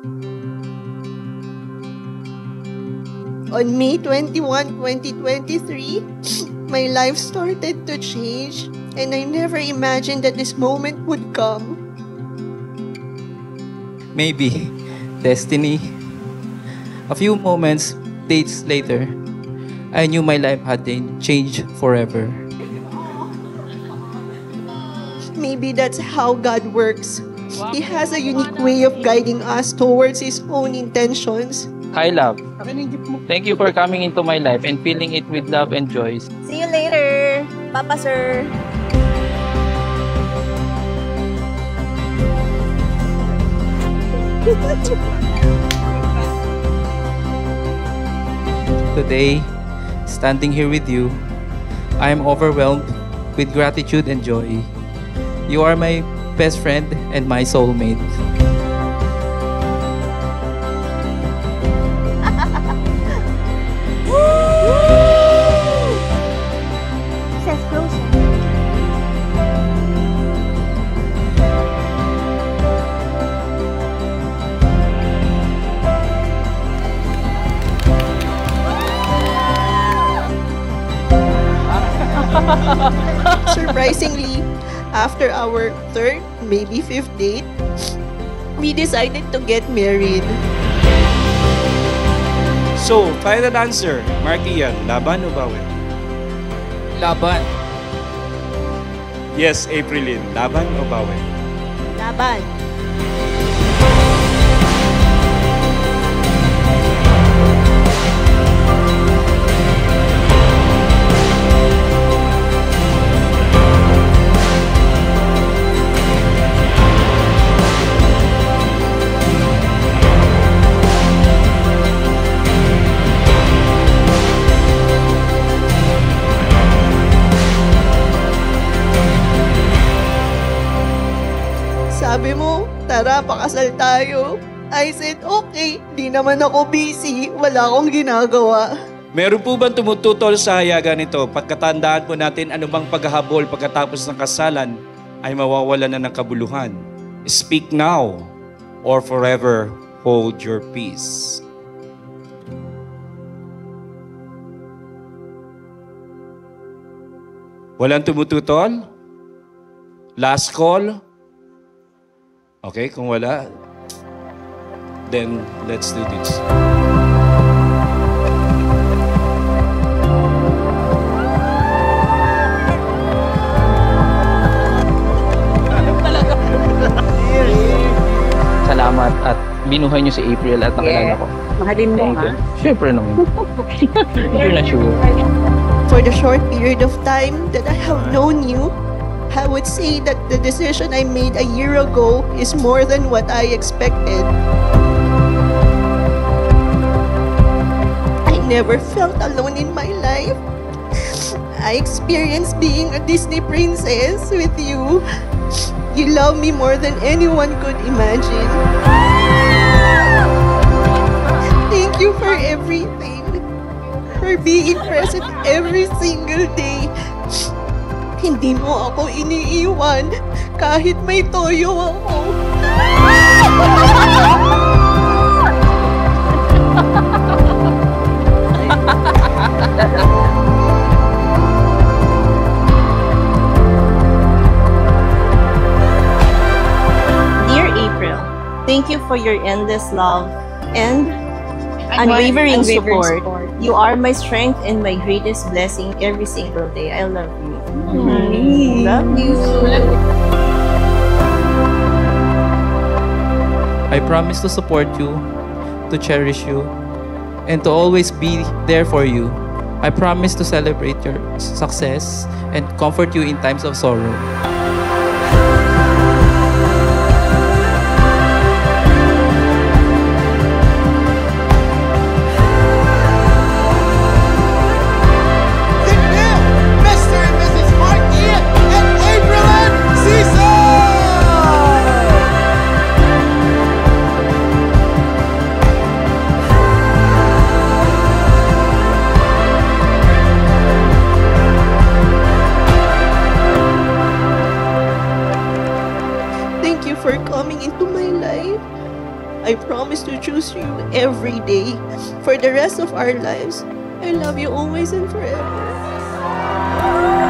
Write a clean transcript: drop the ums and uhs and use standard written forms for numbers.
On May 21, 2023, my life started to change, and I never imagined that this moment would come. Maybe destiny. A few moments, days later, I knew my life had changed forever. Maybe that's how God works. He has a unique way of guiding us towards His own intentions. Hi, love. Thank you for coming into my life and filling it with love and joy. See you later, Papa Sir. Today, standing here with you, I am overwhelmed with gratitude and joy. You are my best friend and my soulmate. Says closer. Surprisingly, after our third, maybe fifth date, we decided to get married. So, final answer. Marky yan, laban o bawal? Laban. Yes, Aprilyn, laban o bawal? Laban. Sabi mo, tara, pakasal tayo. I said, okay, di naman ako busy, wala akong ginagawa. Meron po bang tumututol sa hayagan nito? Pagkatandaan po natin anumang paghahabol pagkatapos ng kasalan ay mawawalan na ng kabuluhan. Speak now or forever hold your peace. Walang tumututol? Last call? Okay, kung wala, then let's do this. Salamat at binuhay niyo si April at nakilala ko. Mahalin mo, Thank ha? you. Siyempre naman. You're not sure. For the short period of time that I have known you, I would say that the decision I made a year ago is more than what I expected. I never felt alone in my life. I experienced being a Disney princess with you. You love me more than anyone could imagine. Thank you for everything. For being present every single day. Hindi mo ako iniiwan kahit may toyo ako. Dear April, thank you for your endless love and unwavering support. You are my strength and my greatest blessing every single day. I love you. Love you. I promise to support you, to cherish you, and to always be there for you. I promise to celebrate your success and comfort you in times of sorrow. Mr. and Mrs. Marky and April Season! Thank you for coming into my life. I promise to choose you every day for the rest of our lives. I love you always and forever.